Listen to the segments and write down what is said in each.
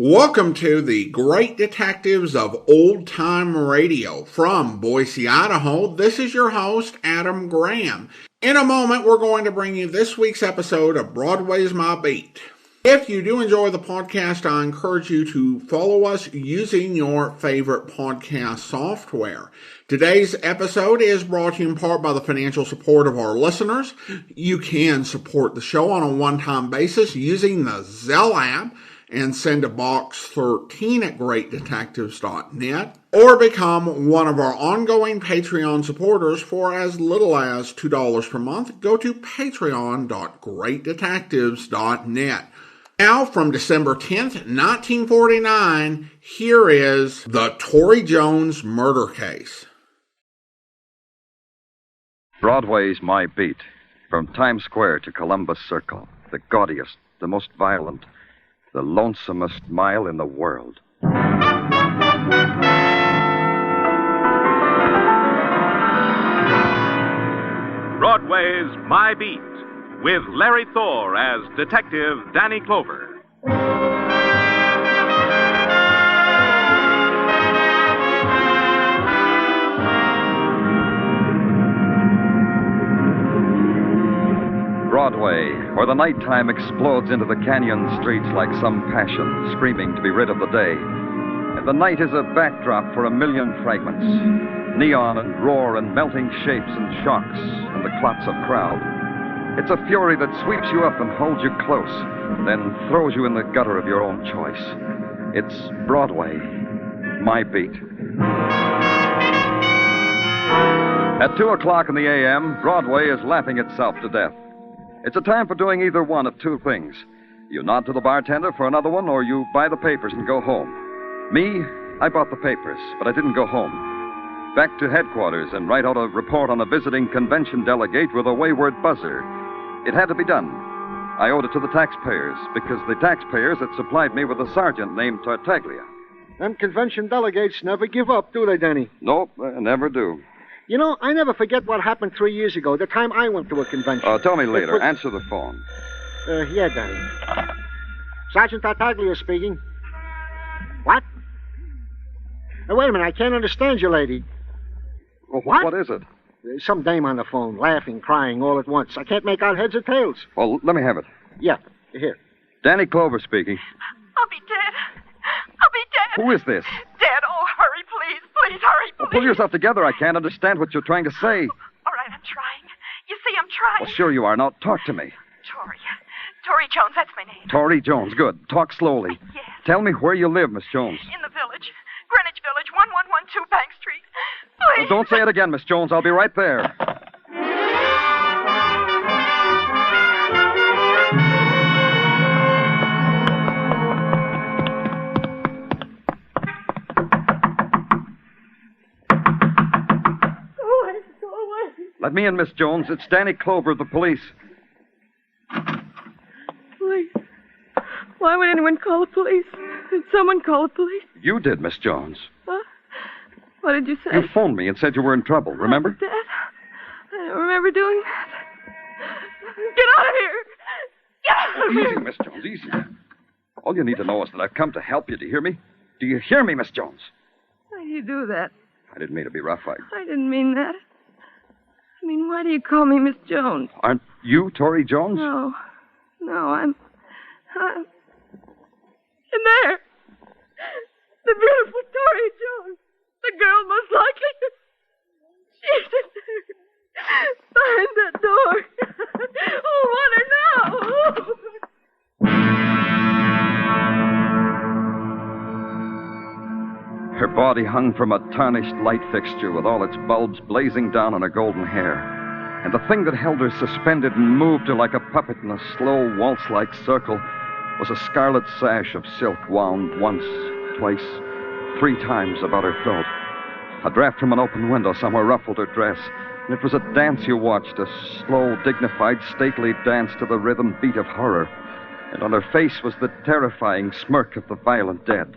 Welcome to the Great Detectives of Old Time Radio. From Boise, Idaho, this is your host, Adam Graham. In a moment, we're going to bring you this week's episode of Broadway's My Beat. If you do enjoy the podcast, I encourage you to follow us using your favorite podcast software. Today's episode is brought to you in part by the financial support of our listeners. You can support the show on a one-time basis using the Zelle app and send a box 13 at greatdetectives.net, or become one of our ongoing Patreon supporters for as little as $2 per month. Go to patreon.greatdetectives.net. Now, from December 10th, 1949, here is the Tori Jones murder case. Broadway's My Beat. From Times Square to Columbus Circle. The gaudiest, the most violent, the lonesomest mile in the world. Broadway's My Beat, with Larry Thor as Detective Danny Clover. Broadway, where the nighttime explodes into the canyon streets like some passion, screaming to be rid of the day. And the night is a backdrop for a million fragments. Neon and roar and melting shapes and shocks and the clots of crowd. It's a fury that sweeps you up and holds you close, then throws you in the gutter of your own choice. It's Broadway, My Beat. At 2 o'clock in the a.m., Broadway is laughing itself to death. It's a time for doing either one of two things. You nod to the bartender for another one, or you buy the papers and go home. Me, I bought the papers, but I didn't go home. Back to headquarters and write out a report on a visiting convention delegate with a wayward buzzer. It had to be done. I owed it to the taxpayers, because the taxpayers had supplied me with a sergeant named Tartaglia. Them convention delegates never give up, do they, Danny? Nope, never do. You know, I never forget what happened 3 years ago, the time I went to a convention. Tell me later. Answer the phone. Yeah, Danny. Sergeant Tartaglia speaking. What? Wait a minute, I can't understand you, lady. Well, What? What is it? Some dame on the phone, laughing, crying all at once. I can't make out heads or tails. Well, let me have it. Yeah, here. Danny Clover speaking. I'll be dead. I'll be dead. Who is this? Dead. Oh, hurry, please. Please, hurry, please. Well, pull yourself together. I can't understand what you're trying to say. All right, I'm trying. You see, I'm trying. Well, sure you are. Now, talk to me. Tori Jones, that's my name. Tori Jones. Good. Talk slowly. Yes. Tell me where you live, Miss Jones. In the village. Greenwich Village, 1112 Bank Street. Please. Don't say it again, Miss Jones. I'll be right there. Go away. Let me in, Miss Jones. It's Danny Clover of the police. Police. Why would anyone call the police? Did someone call the police? You did, Miss Jones. Huh? What did you say? You phoned me and said you were in trouble, remember? Dad? I don't remember doing that. Get out of here! Get out of Easy, here! Miss Jones, easy. All you need to know is that I've come to help you. Do you hear me? Do you hear me, Miss Jones? Why do you do that? I didn't mean to be rough. I didn't mean that. I mean, why do you call me Miss Jones? Aren't you Tori Jones? No, I'm in there. The beautiful Tori Jones. The girl most likely. She's in there. Behind that door. Oh, I want her now. Her body hung from a tarnished light fixture with all its bulbs blazing down on her golden hair. And the thing that held her suspended and moved her like a puppet in a slow waltz-like circle was a scarlet sash of silk wound once, twice, 3 times about her throat. A draft from an open window somewhere ruffled her dress, and it was a dance you watched, a slow, dignified, stately dance to the rhythm beat of horror. And on her face was the terrifying smirk of the violent dead.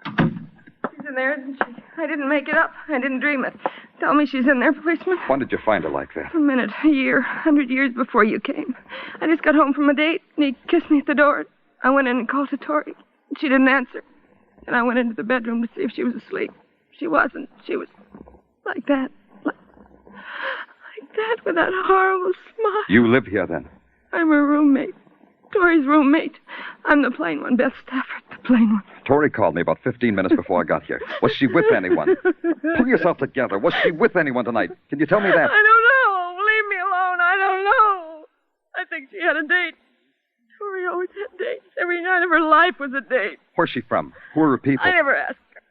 She's in there, isn't she? I didn't make it up. I didn't dream it. Tell me she's in there, policeman. When did you find her like that? A minute, a year, 100 years before you came. I just got home from a date, and he kissed me at the door. I went in and called to Tori. She didn't answer. And I went into the bedroom to see if she was asleep. She wasn't. She was like that. Like that, with that horrible smile. You live here, then? I'm her roommate. Tori's roommate. I'm the plain one, Beth Stafford, the plain one. Tori called me about 15 minutes before I got here. Was she with anyone? Pull yourself together. Was she with anyone tonight? Can you tell me that? I don't know. Leave me alone. I don't know. I think she had a date. Tori always had dates. Every night of her life was a date. Where's she from? Who are her people? I never asked her.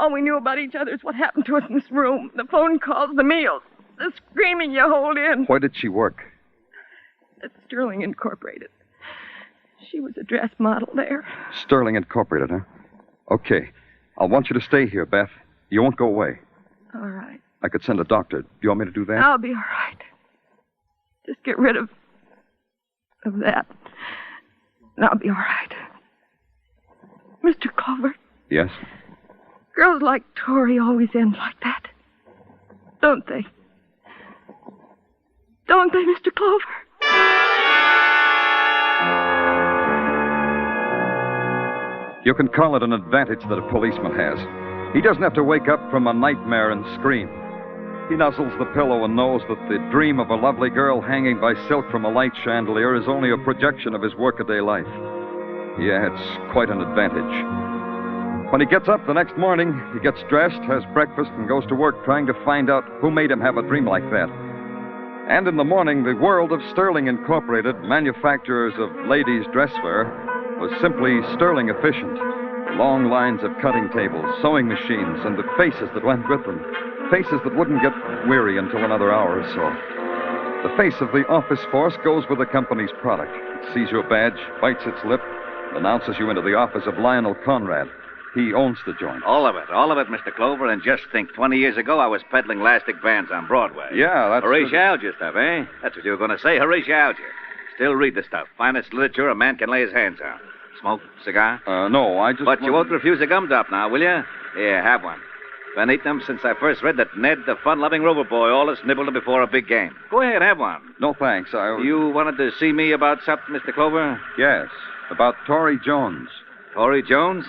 All we knew about each other is what happened to us in this room. The phone calls, the meals, the screaming you hold in. Where did she work? At Sterling Incorporated. She was a dress model there. Sterling Incorporated, huh? Okay. I'll want you to stay here, Beth. You won't go away. All right. I could send a doctor. Do you want me to do that? I'll be all right. Just get rid of that. And I'll be all right. Mr. Clover. Yes? Girls like Tori always end like that. Don't they? Don't they, Mr. Clover? You can call it an advantage that a policeman has. He doesn't have to wake up from a nightmare and scream. He nuzzles the pillow and knows that the dream of a lovely girl hanging by silk from a light chandelier is only a projection of his workaday life. Yeah, it's quite an advantage. When he gets up the next morning, he gets dressed, has breakfast, and goes to work trying to find out who made him have a dream like that. And in the morning, the world of Sterling Incorporated, manufacturers of ladies' dresswear, was simply sterling efficient. Long lines of cutting tables, sewing machines, and the faces that went with them. Faces that wouldn't get weary until another hour or so. The face of the office force goes with the company's product. It sees your badge, bites its lip, announces you into the office of Lionel Conrad. He owns the joint. All of it, Mr. Clover. And just think, 20 years ago, I was peddling elastic bands on Broadway. Yeah, that's... Horatialgia stuff, eh? That's what you were going to say, Horatialgia. Still read the stuff. Finest literature a man can lay his hands on. Smoke? Cigar? No, I just... But you won't refuse a gum drop now, will you? Here, have one. Been eating them since I first read that Ned, the fun-loving rover boy, always nibbled them before a big game. Go ahead, have one. No, thanks. You wanted to see me about something, Mr. Clover? Yes, about Tori Jones. Tori Jones?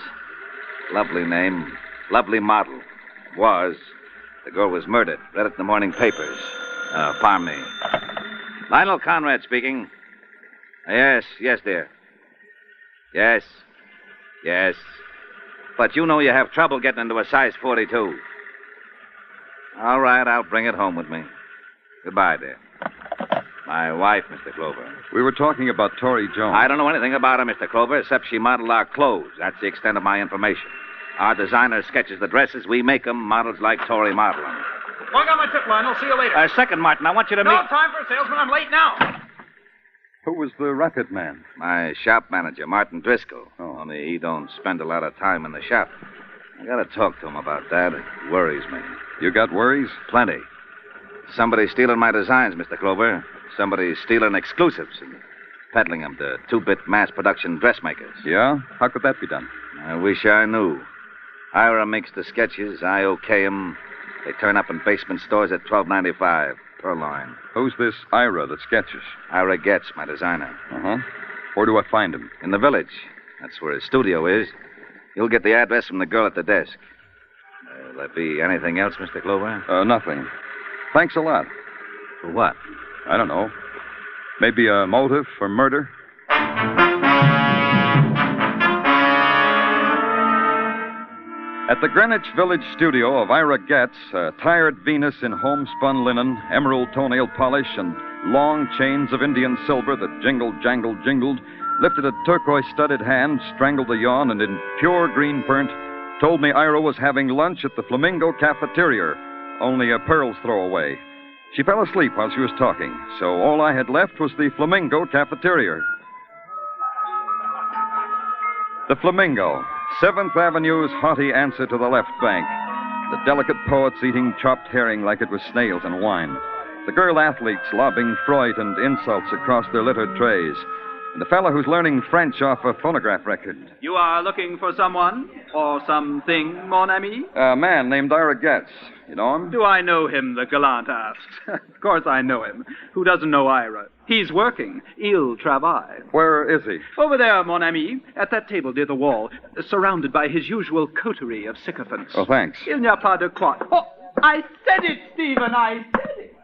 Lovely name. Lovely model. Was. The girl was murdered. Read it in the morning papers. Pardon me. Lionel Conrad speaking. Yes, dear. Yes. But you know you have trouble getting into a size 42. All right, I'll bring it home with me. Goodbye, dear. My wife, Mr. Clover. We were talking about Tori Jones. I don't know anything about her, Mr. Clover, except she modeled our clothes. That's the extent of my information. Our designer sketches the dresses. We make them. Models like Tori model them. Well, I got my tip, Lionel. See you later. Second, Martin, I want you to meet... No time for a salesman. I'm late now. Who was the racket man? My shop manager, Martin Driscoll. Oh. Only he don't spend a lot of time in the shop. I gotta talk to him about that. It worries me. You got worries? Plenty. Somebody's stealing my designs, Mr. Clover. Somebody's stealing exclusives and peddling them to two-bit mass production dressmakers. Yeah? How could that be done? I wish I knew. Ira makes the sketches. I okay them. They turn up in basement stores at $12.95 per line. Who's this Ira that sketches? Ira Gats, my designer. Uh-huh. Where do I find him? In the village. That's where his studio is. You'll get the address from the girl at the desk. Will there be anything else, Mr. Clover? Nothing. Thanks a lot. For what? I don't know. Maybe a motive for murder? At the Greenwich Village studio of Ira Gats, a tired Venus in homespun linen, emerald toenail polish, and long chains of Indian silver that jingled, jangled, jingled, lifted a turquoise-studded hand, strangled a yawn, and in pure green burnt, told me Ira was having lunch at the Flamingo Cafeteria, only a pearl's throw away. She fell asleep while she was talking, so all I had left was the Flamingo Cafeteria. The Flamingo, 7th Avenue's haughty answer to the left bank. The delicate poets eating chopped herring like it was snails and wine. The girl athletes lobbing Freud and insults across their littered trays. And the fellow who's learning French off a phonograph record. You are looking for someone or something, mon ami? A man named Ira Gats. You know him? Do I know him, the gallant asks. Of course I know him. Who doesn't know Ira? He's working. Il travaille. Where is he? Over there, mon ami, at that table near the wall, surrounded by his usual coterie of sycophants. Oh, thanks. Il n'y a pas de quoi. Oh, I said it, Stephen, I said it.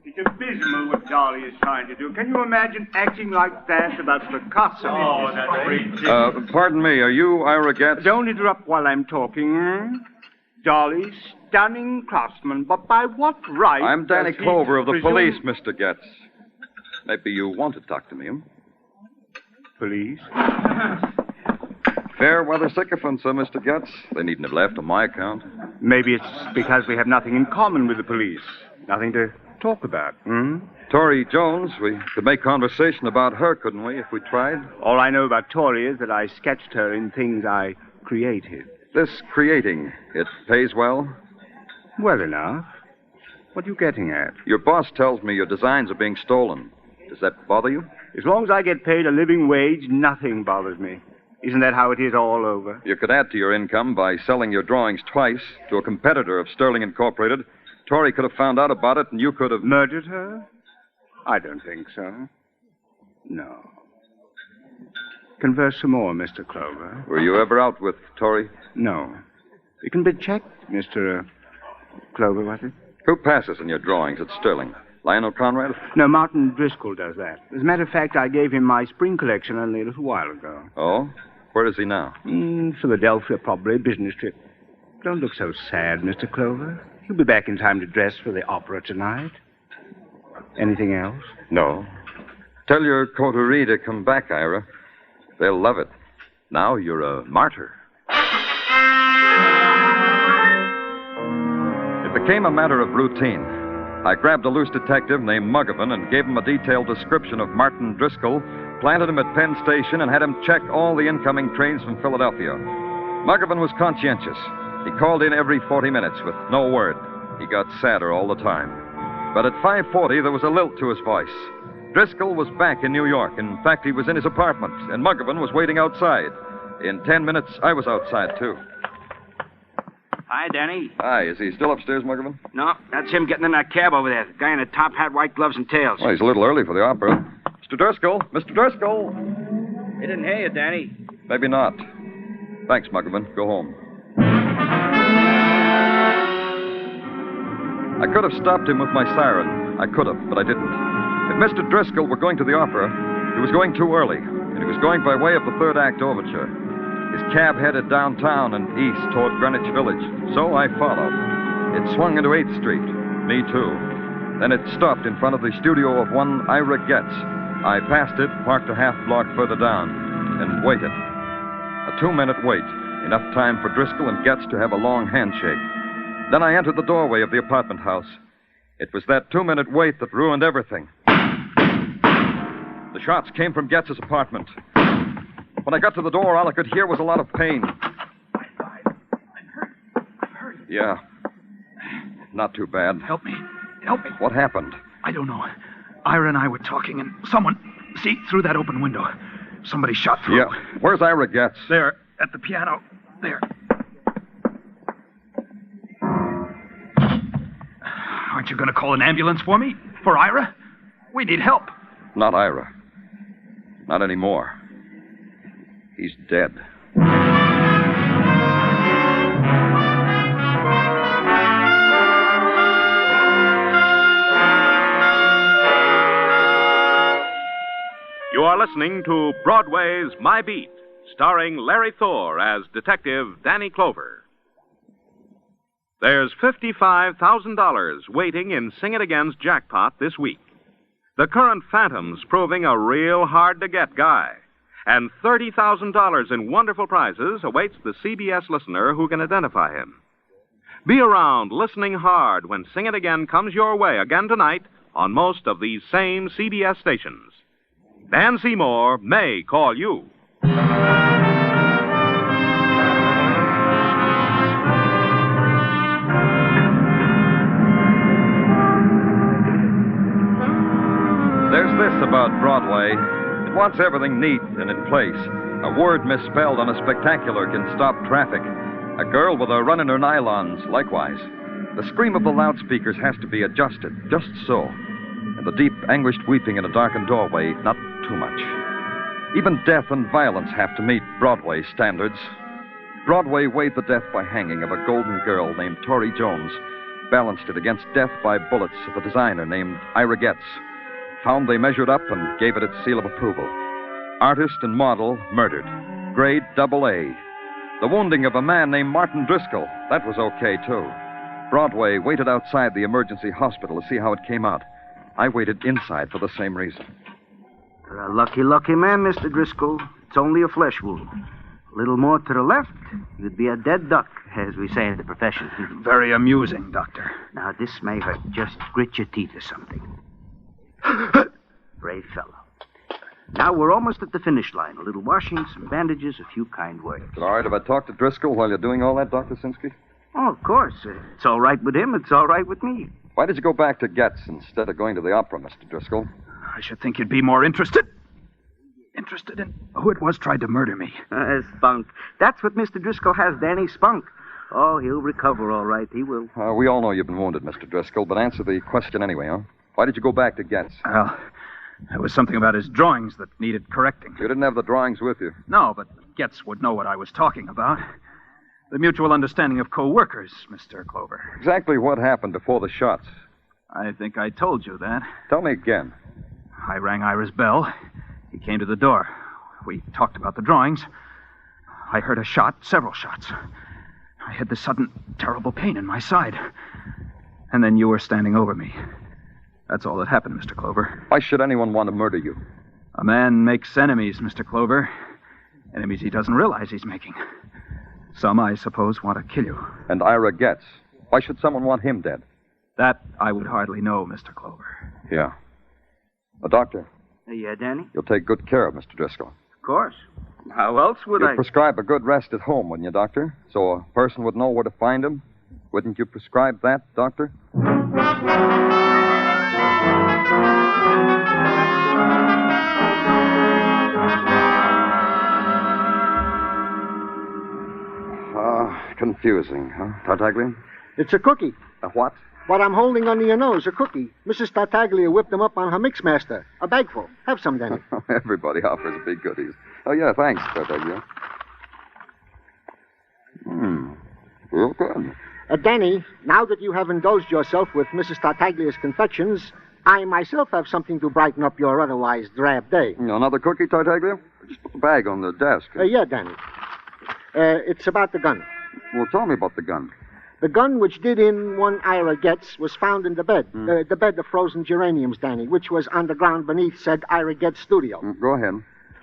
It's abysmal what Dolly is trying to do. Can you imagine acting like that about Picasso? Oh, that's great. Pardon me, are you Ira Gats? Don't interrupt while I'm talking. Dolly, stunning craftsman, but by what right... I'm Danny does he Clover of the presume- police, Mr. Gats. Maybe you want to talk to me, huh? Police? Fair weather sycophants, Mr. Gats. They needn't have left on my account. Maybe it's because we have nothing in common with the police. Nothing to talk about, Tori Jones, we could make conversation about her, couldn't we, if we tried? All I know about Tori is that I sketched her in things I created. This creating, it pays well? Well enough. What are you getting at? Your boss tells me your designs are being stolen. Does that bother you? As long as I get paid a living wage, nothing bothers me. Isn't that how it is all over? You could add to your income by selling your drawings twice to a competitor of Sterling Incorporated. Tori could have found out about it, and you could have... Murdered her? I don't think so. No. Converse some more, Mr. Clover. Were you ever out with Tori? No. It can be checked, Mr. Clover, was it? Who passes in your drawings at Sterling? Lionel Conrad? No, Martin Driscoll does that. As a matter of fact, I gave him my spring collection only a little while ago. Oh? Where is he now? Philadelphia, probably. Business trip. Don't look so sad, Mr. Clover. He'll be back in time to dress for the opera tonight. Anything else? No. Tell your coterie to come back, Ira. They'll love it. Now you're a martyr. It became a matter of routine. I grabbed a loose detective named Muggavan and gave him a detailed description of Martin Driscoll, planted him at Penn Station, and had him check all the incoming trains from Philadelphia. Muggavan was conscientious. He called in every 40 minutes with no word. He got sadder all the time. But at 5:40, there was a lilt to his voice. Driscoll was back in New York. In fact, he was in his apartment, and Muggavan was waiting outside. In 10 minutes, I was outside, too. Hi, Danny. Hi, is he still upstairs, Muggavan? No, that's him getting in that cab over there. The guy in a top hat, white gloves, and tails. Well, he's a little early for the opera. Mr. Driscoll! Mr. Driscoll! He didn't hear you, Danny. Maybe not. Thanks, Muggavan. Go home. I could have stopped him with my siren. I could have, but I didn't. If Mr. Driscoll were going to the opera, he was going too early, and he was going by way of the third act overture. His cab headed downtown and east toward Greenwich Village, so I followed. It swung into 8th Street. Me, too. Then it stopped in front of the studio of one Ira Gats. I passed it, parked a half block further down, and waited. A 2-minute wait, enough time for Driscoll and Gats to have a long handshake. Then I entered the doorway of the apartment house. It was that 2-minute wait that ruined everything. The shots came from Gats' apartment. When I got to the door, all I could hear was a lot of pain. I'm hurt. Yeah. Not too bad. Help me. What happened? I don't know. Ira and I were talking, and someone... See, through that open window. Somebody shot through. Yeah. Where's Ira Gats? There, at the piano. There. Aren't you going to call an ambulance for me? For Ira? We need help. Not Ira. Not anymore. He's dead. You are listening to Broadway's My Beat, starring Larry Thor as Detective Danny Clover. There's $55,000 waiting in Sing It Again's jackpot this week. The current Phantom's proving a real hard-to-get guy. And $30,000 in wonderful prizes awaits the CBS listener who can identify him. Be around listening hard when Sing It Again comes your way again tonight on most of these same CBS stations. Dan Seymour may call you. There's this about Broadway. It wants everything neat and in place. A word misspelled on a spectacular can stop traffic. A girl with a run in her nylons, likewise. The scream of the loudspeakers has to be adjusted, just so. and the deep, anguished weeping in a darkened doorway not too much. Even death and violence have to meet Broadway standards. Broadway weighed the death by hanging of a golden girl named Tori Jones, balanced it against death by bullets of a designer named Ira Gats. Found they measured up and gave it its seal of approval. Artist and model murdered. Grade AA. The wounding of a man named Martin Driscoll, that was okay, too. Broadway waited outside the emergency hospital to see how it came out. I waited inside for the same reason. You're a lucky, lucky man, Mr. Driscoll. It's only a flesh wound. A little more to the left, you'd be a dead duck, as we say in the profession. Very amusing, Doctor. Now, this may hurt. Just grit your teeth or something. Brave fellow. Now, we're almost at the finish line. A little washing, some bandages, a few kind words. Is it all right if I talk to Driscoll while you're doing all that, Dr. Sinsky? Oh, of course. It's all right with him. It's all right with me. Why did you go back to Getz instead of going to the opera, Mr. Driscoll? I should think you'd be more interested in who it was tried to murder me. Spunk. That's what Mr. Driscoll has, Danny. Spunk. Oh, he'll recover all right. He will. We all know you've been wounded, Mr. Driscoll, but answer the question anyway, huh? Why did you go back to Getz? Well, there was something about his drawings that needed correcting. You didn't have the drawings with you. No, but Getz would know what I was talking about. The mutual understanding of co-workers, Mr. Clover. Exactly what happened before the shots? I think I told you that. Tell me again. I rang Ira's bell. He came to the door. We talked about the drawings. I heard a shot, several shots. I had this sudden, terrible pain in my side. And then you were standing over me. That's all that happened, Mr. Clover. Why should anyone want to murder you? A man makes enemies, Mr. Clover. Enemies he doesn't realize he's making. Some, I suppose, want to kill you. And Ira Gats. Why should someone want him dead? That I would hardly know, Mr. Clover. Yeah. Doctor. Yeah, Danny? You'll take good care of Mr. Driscoll. Of course. How else would You'd prescribe a good rest at home, wouldn't you, Doctor? So a person would know where to find him? Wouldn't you prescribe that, Doctor? Confusing, huh, Tartaglia? It's a cookie. A what? What I'm holding under your nose, a cookie. Mrs. Tartaglia whipped them up on her mixmaster. A bagful. Have some, Danny. Everybody offers big goodies. Oh, yeah, thanks, Tartaglia. Real good. Danny, now that you have indulged yourself with Mrs. Tartaglia's confections, I myself have something to brighten up your otherwise drab day. Another cookie, Tartaglia? Just put the bag on the desk. Yeah, Danny. It's about the gun. Well, tell me about the gun. The gun which did in one Ira Gats was found in the bed. The bed of frozen geraniums, Danny, which was underground beneath said Ira Gats studio. Go ahead.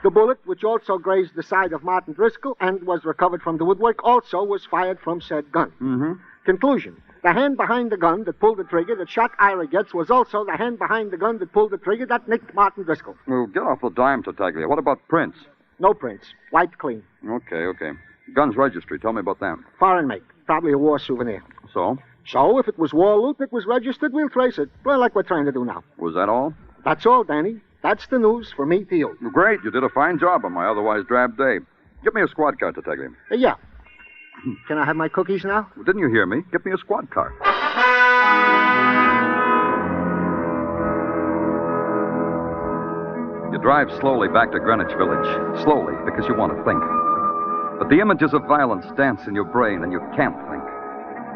The bullet, which also grazed the side of Martin Driscoll and was recovered from the woodwork, also was fired from said gun. Mm-hmm. Conclusion. The hand behind the gun that pulled the trigger that shot Ira Gats was also the hand behind the gun that pulled the trigger that nicked Martin Driscoll. Well, get off the dime, Tartaglia. What about prints? No prints. Wiped clean. Okay. Gun's registry. Tell me about that. Foreign make. Probably a war souvenir. So? So, if it was war loot that was registered, we'll trace it. Well, like we're trying to do now. Was that all? That's all, Danny. That's the news for me to you. Great. You did a fine job on my otherwise drab day. Give me a squad car, Tartaglia. Yeah. Can I have my cookies now? Well, didn't you hear me? Give me a squad car. You drive slowly back to Greenwich Village. Slowly, because you want to think. But the images of violence dance in your brain, and you can't think.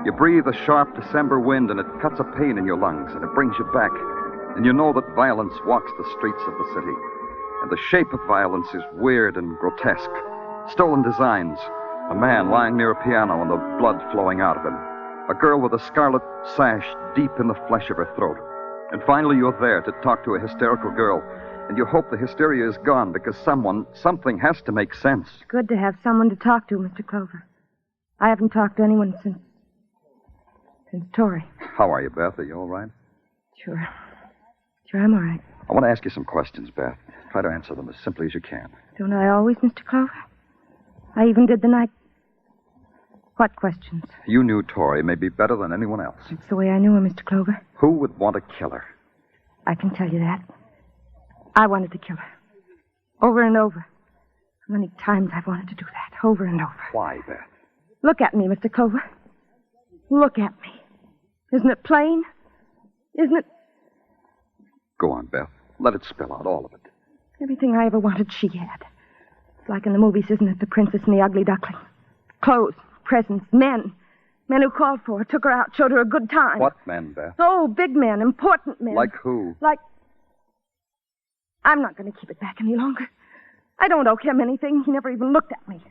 You breathe a sharp December wind, and it cuts a pain in your lungs, and it brings you back. And you know that violence walks the streets of the city. And the shape of violence is weird and grotesque. Stolen designs. A man lying near a piano and the blood flowing out of him. A girl with a scarlet sash deep in the flesh of her throat. And finally you're there to talk to a hysterical girl. And you hope the hysteria is gone because something has to make sense. It's good to have someone to talk to, Mr. Clover. I haven't talked to anyone since Tori. How are you, Beth? Are you all right? Sure, I'm all right. I want to ask you some questions, Beth. Try to answer them as simply as you can. Don't I always, Mr. Clover? I even did the night. What questions? You knew Tori maybe better than anyone else. It's the way I knew her, Mr. Clover. Who would want to kill her? I can tell you that. I wanted to kill her. Over and over. How many times I've wanted to do that. Over and over. Why, Beth? Look at me, Mr. Clover. Look at me. Isn't it plain? Isn't it... Go on, Beth. Let it spill out, all of it. Everything I ever wanted, she had. It's like in the movies, isn't it? The Princess and the Ugly Duckling. Clothes, presents, men. Men who called for her, took her out, showed her a good time. What men, Beth? Oh, big men, important men. Like who? Like... I'm not going to keep it back any longer. I don't owe him anything. He never even looked at me.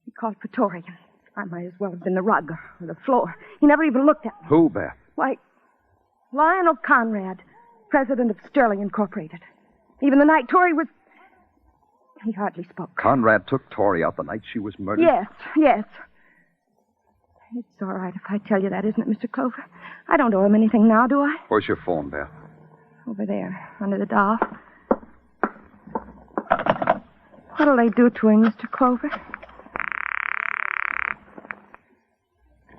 He called for Tori, and I might as well have been the rug or the floor. He never even looked at me. Who, Beth? Why, Lionel Conrad, president of Sterling Incorporated. Even the night Tori was... He hardly spoke. Conrad took Tori out the night she was murdered? Yes. It's all right if I tell you that, isn't it, Mr. Clover? I don't owe him anything now, do I? Where's your phone, Beth? Over there, under the doll. What'll they do to him, Mr. Clover?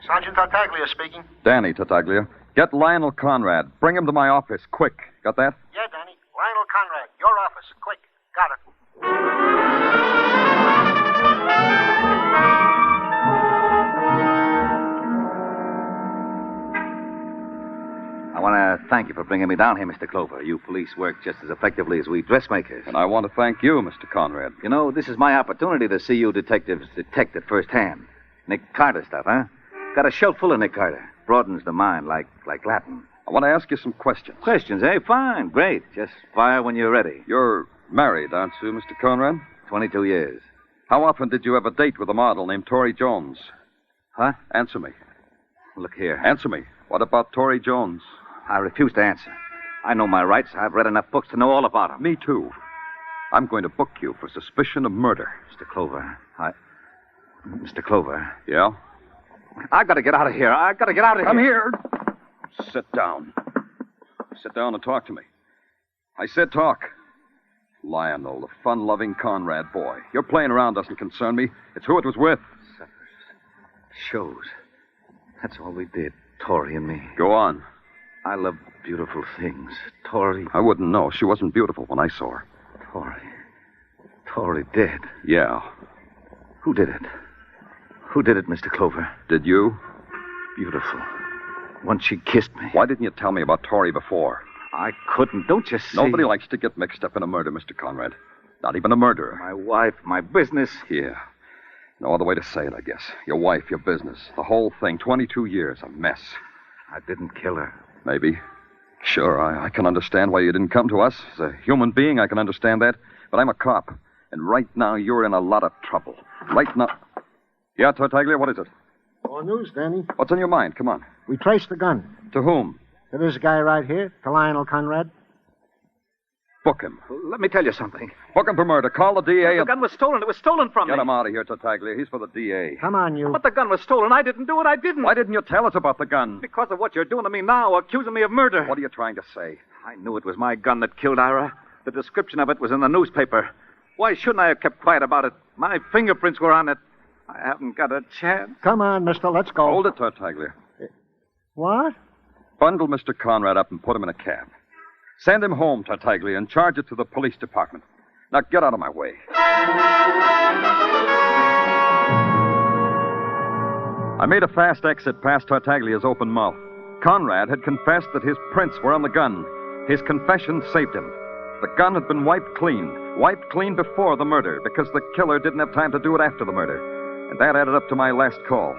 Sergeant Tartaglia speaking. Danny, Tartaglia. Get Lionel Conrad. Bring him to my office, quick. Got that? Yeah, Danny. Lionel Conrad, your office. Quick. Got it. I want to thank you for bringing me down here, Mr. Clover. You police work just as effectively as we dressmakers. And I want to thank you, Mr. Conrad. You know, this is my opportunity to see you detectives detect it firsthand. Nick Carter stuff, huh? Got a shelf full of Nick Carter. Broadens the mind like Latin. I want to ask you some questions. Questions, eh? Fine. Great. Just fire when you're ready. You're married, aren't you, Mr. Conrad? 22 years. How often did you have a date with a model named Tori Jones? Huh? Answer me. Look here. Answer me. What about Tori Jones? I refuse to answer. I know my rights. I've read enough books to know all about them. Me too. I'm going to book you for suspicion of murder. Mr. Clover, Mr. Clover. Yeah? I gotta get out of here. Come here. Sit down. Sit down and talk to me. I said talk. Lionel, the fun-loving Conrad boy. Your playing around doesn't concern me. It's who it was with. Suckers. Shows. That's all we did, Tori and me. Go on. I love beautiful things. Tori. I wouldn't know. She wasn't beautiful when I saw her. Tori dead. Yeah. Who did it? Who did it, Mr. Clover? Did you? Beautiful. Once she kissed me. Why didn't you tell me about Tori before? I couldn't. Don't you see? Nobody likes to get mixed up in a murder, Mr. Conrad. Not even a murderer. My wife, my business. Yeah. No other way to say it, I guess. Your wife, your business. The whole thing. 22 years. A mess. I didn't kill her. Maybe. Sure, I can understand why you didn't come to us. As a human being, I can understand that. But I'm a cop. And right now, you're in a lot of trouble. Right now... Yeah, Tartaglia, what is it? More news, Danny. What's on your mind? Come on. We traced the gun. To whom? To this guy right here, to Lionel Conrad. Book him. Let me tell you something. Book him for murder. Call the DA The and... gun was stolen. It was stolen from me. Get him out of here, Tartaglia. He's for the DA. Come on, you. But the gun was stolen. I didn't do it. I didn't. Why didn't you tell us about the gun? Because of what you're doing to me now, accusing me of murder. What are you trying to say? I knew it was my gun that killed Ira. The description of it was in the newspaper. Why shouldn't I have kept quiet about it? My fingerprints were on it. I haven't got a chance. Come on, mister. Let's go. Hold it, Tartaglia. What? Bundle Mr. Conrad up and put him in a cab. Send him home, Tartaglia, and charge it to the police department. Now get out of my way. I made a fast exit past Tartaglia's open mouth. Conrad had confessed that his prints were on the gun. His confession saved him. The gun had been wiped clean before the murder, because the killer didn't have time to do it after the murder. And that added up to my last call.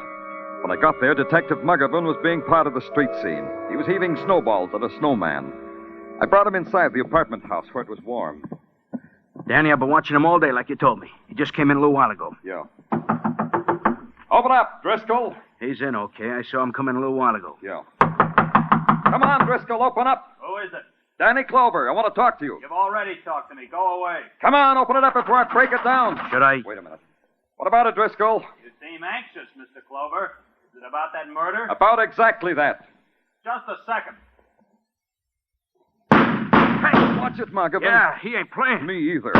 When I got there, Detective Muggavan was being part of the street scene. He was heaving snowballs at a snowman. I brought him inside the apartment house where it was warm. Danny, I've been watching him all day like you told me. He just came in a little while ago. Yeah. Open up, Driscoll. He's in, okay. I saw him come in a little while ago. Yeah. Come on, Driscoll, open up. Who is it? Danny Clover, I want to talk to you. You've already talked to me. Go away. Come on, open it up before I break it down. Should I? Wait a minute. What about it, Driscoll? You seem anxious, Mr. Clover. Is it about that murder? About exactly that. Just a second. Hey, watch it, Muggavan. Yeah, he ain't playing. Me either.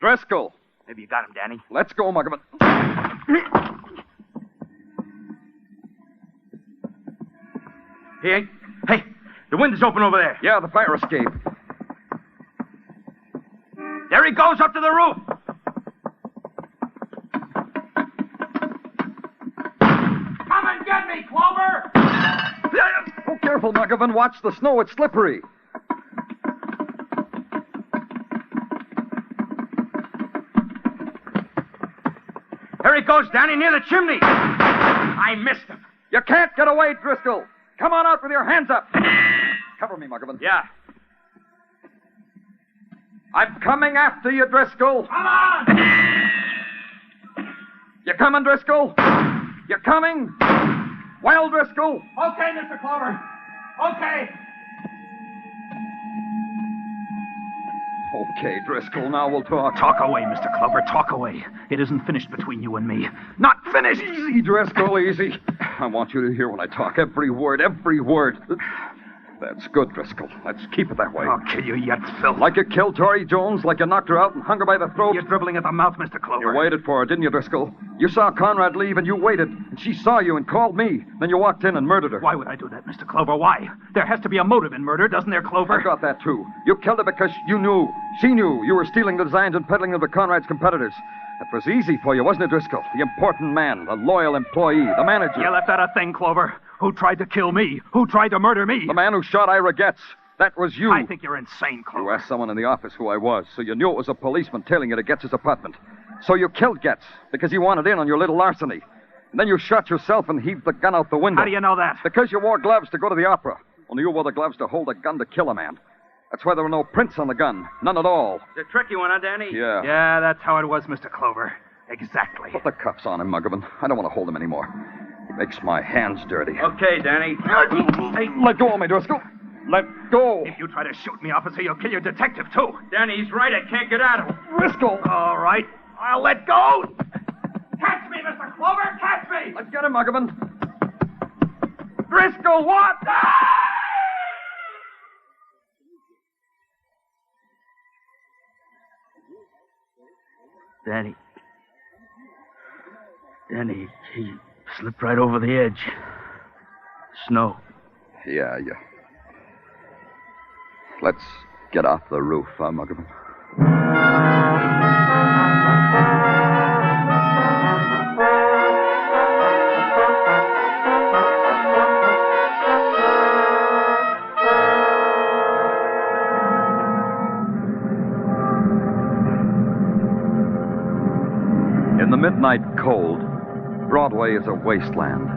Driscoll. Maybe you got him, Danny. Let's go, Muggavan. He ain't. Hey, the window's open over there. Yeah, the fire escape. There he goes up to the roof. Come and get me, Clover! Oh, careful. careful, Muggavan. Watch the snow. It's slippery. There he goes, Danny, near the chimney. I missed him. You can't get away, Driscoll. Come on out with your hands up. Cover me, Muggavan. Yeah. I'm coming after you, Driscoll. Come on! You coming, Driscoll? You coming? Well, Driscoll. Okay, Mr. Clover. Okay. Okay, Driscoll, now we'll talk. Talk away, Mr. Clover. Talk away. It isn't finished between you and me. Not finished. Easy, Driscoll, easy. I want you to hear when I talk. Every word, every word. That's good, Driscoll. Let's keep it that way. I'll kill you yet, Phil. Like you killed Tori Jones, like you knocked her out and hung her by the throat. You're dribbling at the mouth, Mr. Clover. You waited for her, didn't you, Driscoll? You saw Conrad leave and you waited. And she saw you and called me. Then you walked in and murdered her. Why would I do that, Mr. Clover? Why? There has to be a motive in murder, doesn't there, Clover? I got that, too. You killed her because you knew. She knew you were stealing the designs and peddling them to Conrad's competitors. That was easy for you, wasn't it, Driscoll? The important man, the loyal employee, the manager. You left out a thing, Clover. Who tried to kill me? Who tried to murder me? The man who shot Ira Gats. That was you. I think you're insane, Clover. You asked someone in the office who I was, so you knew it was a policeman tailing you to Gats' apartment. So you killed Gats because he wanted in on your little larceny. And then you shot yourself and heaved the gun out the window. How do you know that? Because you wore gloves to go to the opera. Only you wore the gloves to hold a gun to kill a man. That's why there were no prints on the gun. None at all. It's a tricky one, huh, Danny? Yeah. Yeah, that's how it was, Mr. Clover. Exactly. Put the cuffs on him, Muggavan. I don't want to hold him anymore. He makes my hands dirty. Okay, Danny. Hey, let go of me, Driscoll. Let go. If you try to shoot me, officer, you'll kill your detective, too. Danny, he's right. I can't get at him. Driscoll. All right. I'll let go. Catch me, Mr. Clover. Catch me. Let's get him, Muggavan. Driscoll, what? Danny, he slipped right over the edge. Snow. Yeah. Let's get off the roof, Muggavan. In the midnight cold, Broadway is a wasteland.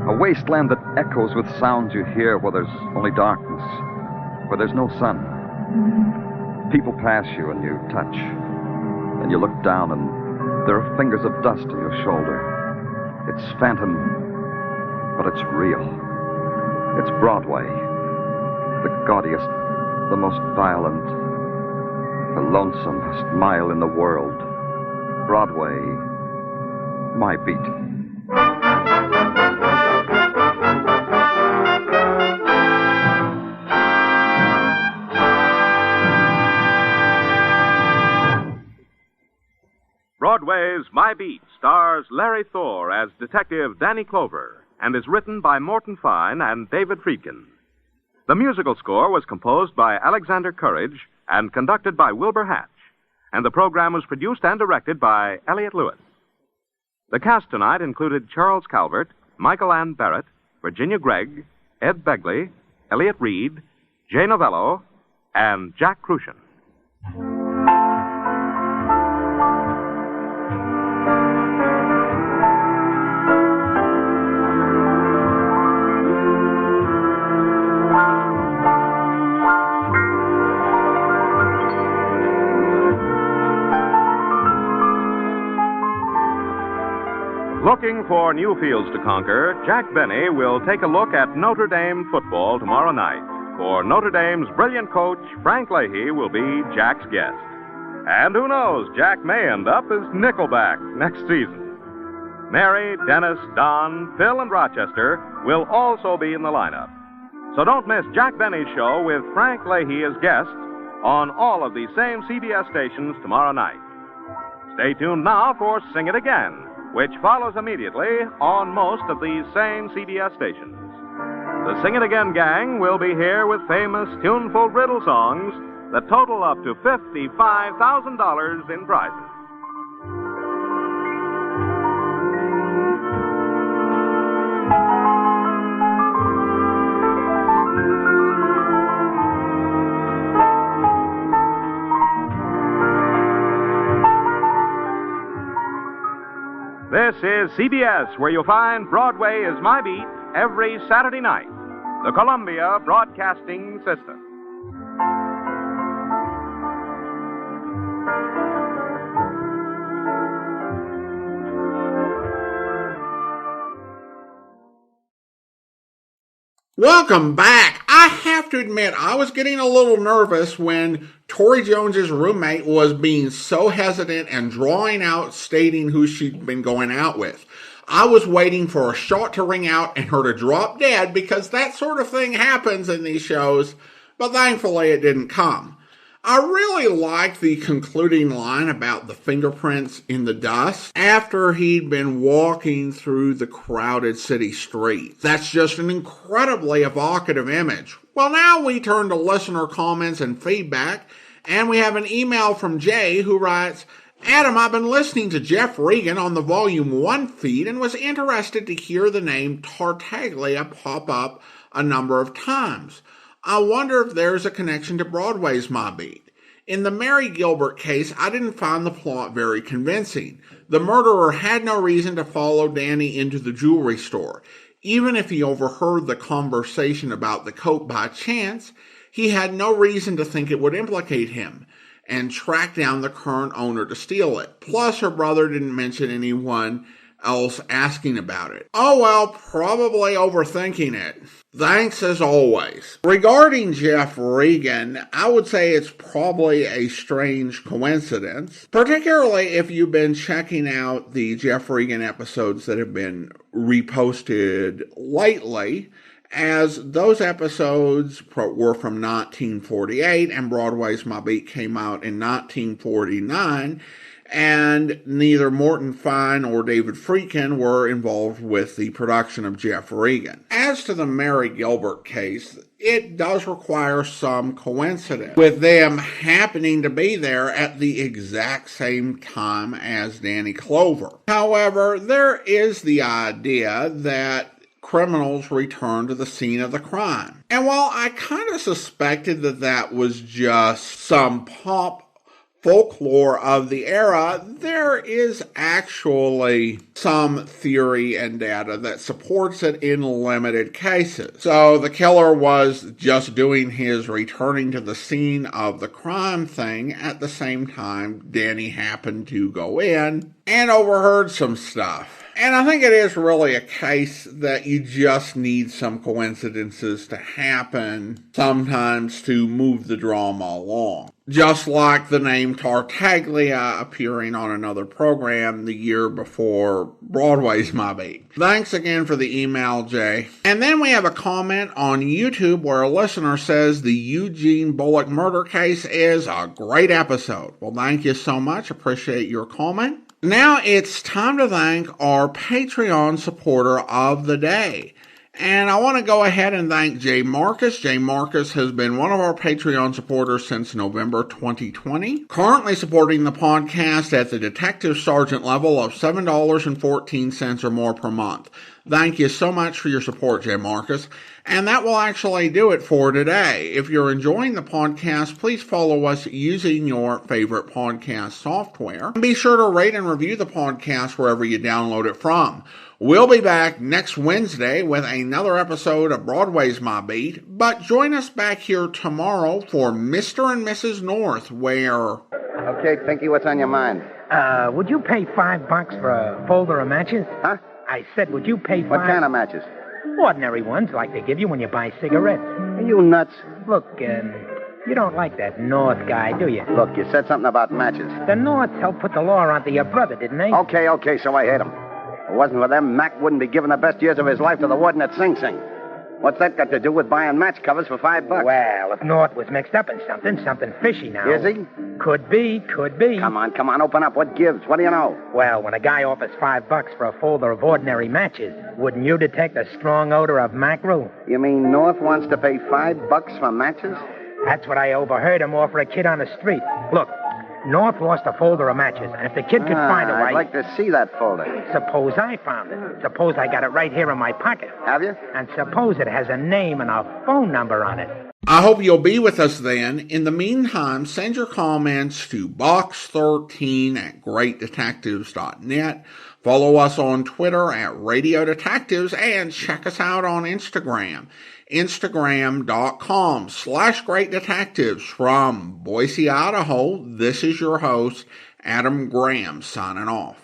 A wasteland that echoes with sounds you hear where there's only darkness, where there's no sun. People pass you and you touch, and you look down and there are fingers of dust on your shoulder. It's phantom, but it's real. It's Broadway, the gaudiest, the most violent, the lonesomest mile in the world. Broadway, my beat. Broadway's My Beat stars Larry Thor as Detective Danny Clover and is written by Morton Fine and David Friedkin. The musical score was composed by Alexander Courage and conducted by Wilbur Hatch, and the program was produced and directed by Elliott Lewis. The cast tonight included Charles Calvert, Michael Ann Barrett, Virginia Gregg, Ed Begley, Elliott Reid, Jay Novello, and Jack Kruschen. Looking for new fields to conquer, Jack Benny will take a look at Notre Dame football tomorrow night. For Notre Dame's brilliant coach, Frank Leahy, will be Jack's guest. And who knows, Jack may end up as Nickelback next season. Mary, Dennis, Don, Phil, and Rochester will also be in the lineup. So don't miss Jack Benny's show with Frank Leahy as guest on all of these same CBS stations tomorrow night. Stay tuned now for Sing It Again, which follows immediately on most of these same CBS stations. The Sing It Again gang will be here with famous tuneful riddle songs that total up to $55,000 in prizes. This is CBS, where you'll find Broadway is My Beat every Saturday night. The Columbia Broadcasting System. Welcome back. I have to admit, I was getting a little nervous when Tori Jones's roommate was being so hesitant and drawing out stating who she'd been going out with. I was waiting for a shot to ring out and her to drop dead because that sort of thing happens in these shows, but thankfully it didn't come. I really liked the concluding line about the fingerprints in the dust after he'd been walking through the crowded city streets. That's just an incredibly evocative image. Well, now we turn to listener comments and feedback, and we have an email from Jay who writes, Adam, I've been listening to Jeff Regan on the Volume 1 feed and was interested to hear the name Tartaglia pop up a number of times. I wonder if there's a connection to Broadway's My Beat. In the Mary Gilbert case, I didn't find the plot very convincing. The murderer had no reason to follow Danny into the jewelry store. Even if he overheard the conversation about the coat by chance, he had no reason to think it would implicate him and track down the current owner to steal it. Plus, her brother didn't mention anyone else asking about it. Oh well, probably overthinking it. Thanks as always. Regarding Jeff Regan, I would say it's probably a strange coincidence, particularly if you've been checking out the Jeff Regan episodes that have been reposted lately, as those episodes were from 1948 and Broadway's My Beat came out in 1949, and neither Morton Fine or David Friedkin were involved with the production of Jeff Regan. As to the Mary Gilbert case, it does require some coincidence, with them happening to be there at the exact same time as Danny Clover. However, there is the idea that criminals return to the scene of the crime. And while I kind of suspected that that was just some pop folklore of the era, there is actually some theory and data that supports it in limited cases. So the killer was just doing his returning to the scene of the crime thing at the same time Danny happened to go in and overheard some stuff. And I think it is really a case that you just need some coincidences to happen sometimes to move the drama along. Just like the name Tartaglia appearing on another program the year before Broadway's My Beat. Thanks again for the email, Jay. And then we have a comment on YouTube where a listener says the Eugene Bullock murder case is a great episode. Well, thank you so much. Appreciate your comment. Now it's time to thank our Patreon supporter of the day. And I want to go ahead and thank Jay Marcus. Jay Marcus has been one of our Patreon supporters since November 2020, currently supporting the podcast at the Detective Sergeant level of $7.14 or more per month. Thank you so much for your support, Jay Marcus. And that will actually do it for today. If you're enjoying the podcast, please follow us using your favorite podcast software. And be sure to rate and review the podcast wherever you download it from. We'll be back next Wednesday with another episode of Broadway's My Beat, but join us back here tomorrow for Mr. and Mrs. North, where... Okay, Pinky, what's on your mind? Would you pay $5 for a folder of matches? Huh? I said, would you pay What kind of matches? Ordinary ones, like they give you when you buy cigarettes. Are you nuts? Look, you don't like that North guy, do you? Look, you said something about matches. The Norths helped put the law onto your brother, didn't they? Okay, so I hate him. If it wasn't for them, Mac wouldn't be giving the best years of his life to the warden at Sing Sing. What's that got to do with buying match covers for $5? Well, if North was mixed up in something fishy now. Is he? Could be. Come on, open up. What gives? What do you know? Well, when a guy offers $5 for a folder of ordinary matches, wouldn't you detect a strong odor of mackerel? You mean North wants to pay $5 for matches? That's what I overheard him offer a kid on the street. Look, North lost a folder of matches, and if the kid could find it, I'd like to see that folder. Suppose I found it. Suppose I got it right here in my pocket. Have you? And suppose it has a name and a phone number on it. I hope you'll be with us then. In the meantime, send your comments to box13@greatdetectives.net. Follow us on Twitter at Radio Detectives and check us out on Instagram. Instagram.com/Great Detectives. From Boise, Idaho, this is your host, Adam Graham, signing off.